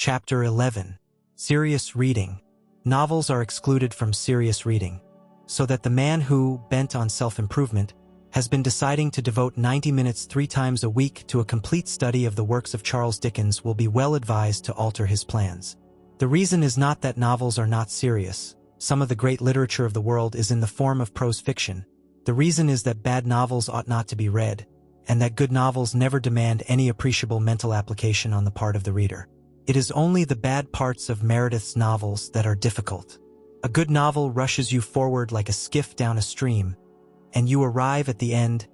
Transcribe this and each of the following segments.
Chapter 11. Serious Reading. Novels are excluded from serious reading, so that the man who, bent on self-improvement, has been deciding to devote 90 minutes 3 times a week to a complete study of the works of Charles Dickens will be well advised to alter his plans. The reason is not that novels are not serious. Some of the great literature of the world is in the form of prose fiction. The reason is that bad novels ought not to be read, and that good novels never demand any appreciable mental application on the part of the reader. It is only the bad parts of Meredith's novels that are difficult. A good novel rushes you forward like a skiff down a stream, and you arrive at the end,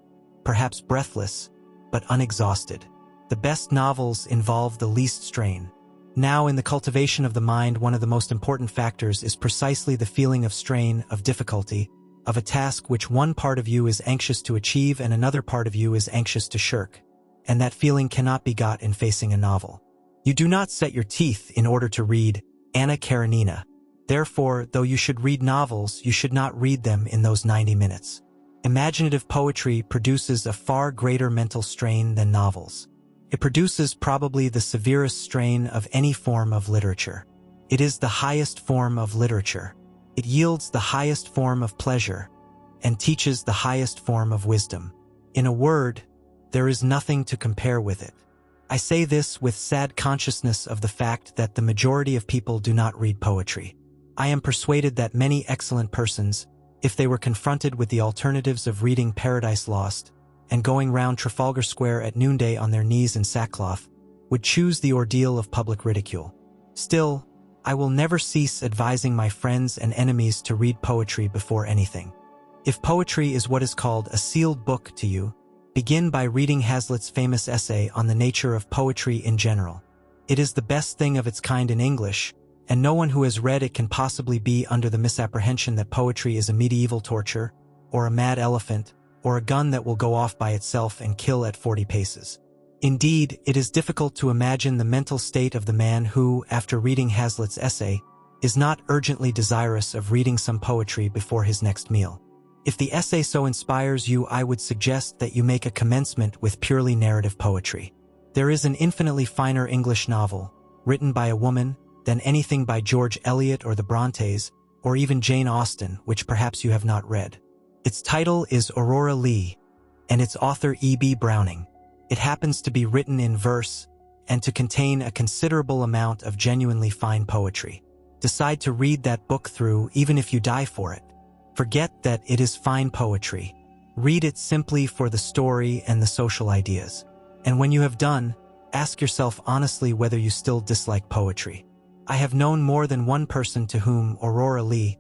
perhaps breathless, but unexhausted. The best novels involve the least strain. Now, in the cultivation of the mind, one of the most important factors is precisely the feeling of strain, of difficulty, of a task which one part of you is anxious to achieve and another part of you is anxious to shirk. And that feeling cannot be got in facing a novel. You do not set your teeth in order to read Anna Karenina. Therefore, though you should read novels, you should not read them in those 90 minutes. Imaginative poetry produces a far greater mental strain than novels. It produces probably the severest strain of any form of literature. It is the highest form of literature. It yields the highest form of pleasure and teaches the highest form of wisdom. In a word, there is nothing to compare with it. I say this with sad consciousness of the fact that the majority of people do not read poetry. I am persuaded that many excellent persons, if they were confronted with the alternatives of reading Paradise Lost and going round Trafalgar Square at noonday on their knees in sackcloth, would choose the ordeal of public ridicule. Still, I will never cease advising my friends and enemies to read poetry before anything. If poetry is what is called a sealed book to you, begin by reading Hazlitt's famous essay on the nature of poetry in general. It is the best thing of its kind in English, and no one who has read it can possibly be under the misapprehension that poetry is a medieval torture, or a mad elephant, or a gun that will go off by itself and kill at 40 paces. Indeed, it is difficult to imagine the mental state of the man who, after reading Hazlitt's essay, is not urgently desirous of reading some poetry before his next meal. If the essay so inspires you, I would suggest that you make a commencement with purely narrative poetry. There is an infinitely finer English novel, written by a woman, than anything by George Eliot or the Brontes, or even Jane Austen, which perhaps you have not read. Its title is Aurora Leigh, and its author E.B. Browning. It happens to be written in verse, and to contain a considerable amount of genuinely fine poetry. Decide to read that book through, even if you die for it. Forget that it is fine poetry. Read it simply for the story and the social ideas. And when you have done, ask yourself honestly whether you still dislike poetry. I have known more than one person to whom Aurora Leigh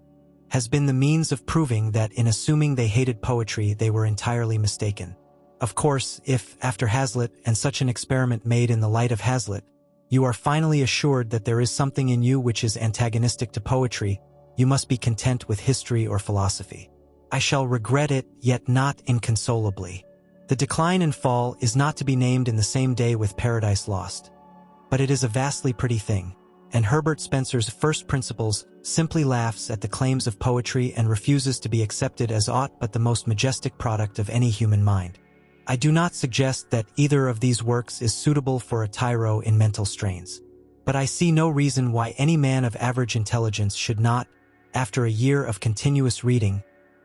has been the means of proving that in assuming they hated poetry, they were entirely mistaken. Of course, if, after Hazlitt and such an experiment made in the light of Hazlitt, you are finally assured that there is something in you which is antagonistic to poetry, you must be content with history or philosophy. I shall regret it, yet not inconsolably. The Decline and Fall is not to be named in the same day with Paradise Lost. But it is a vastly pretty thing, and Herbert Spencer's First Principles simply laughs at the claims of poetry and refuses to be accepted as aught but the most majestic product of any human mind. I do not suggest that either of these works is suitable for a tyro in mental strains. But I see no reason why any man of average intelligence should not, after a year of continuous reading,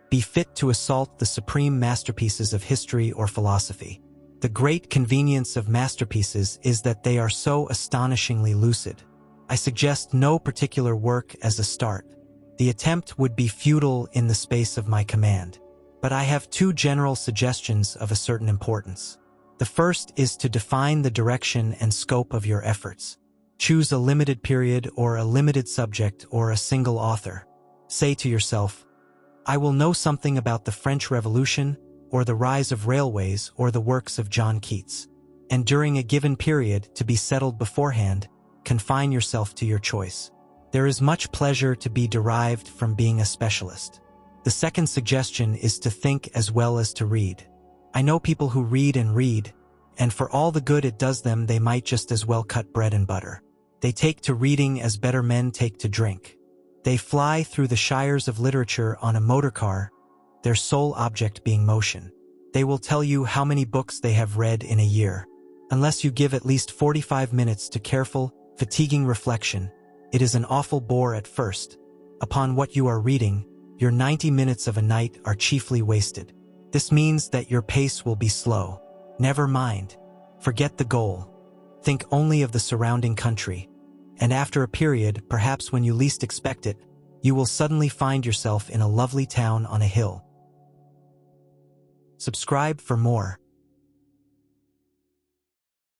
be fit to assault the supreme masterpieces of history or philosophy. The great convenience of masterpieces is that they are so astonishingly lucid. I suggest no particular work as a start. The attempt would be futile in the space of my command. But I have 2 general suggestions of a certain importance. The first is to define the direction and scope of your efforts. Choose a limited period or a limited subject or a single author. Say to yourself, I will know something about the French Revolution or the rise of railways or the works of John Keats. And during a given period, to be settled beforehand, confine yourself to your choice. There is much pleasure to be derived from being a specialist. The second suggestion is to think as well as to read. I know people who read, and for all the good it does them, they might just as well cut bread and butter. They take to reading as better men take to drink. They fly through the shires of literature on a motor car, their sole object being motion. They will tell you how many books they have read in a year. Unless you give at least 45 minutes to careful, Fatiguing reflection. It is an awful bore at first. Upon what you are reading, your 90 minutes of a night are chiefly wasted. This means that your pace will be slow. Never mind. Forget the goal. Think only of the surrounding country. And after a period, perhaps when you least expect it, you will suddenly find yourself in a lovely town on a hill. Subscribe for more.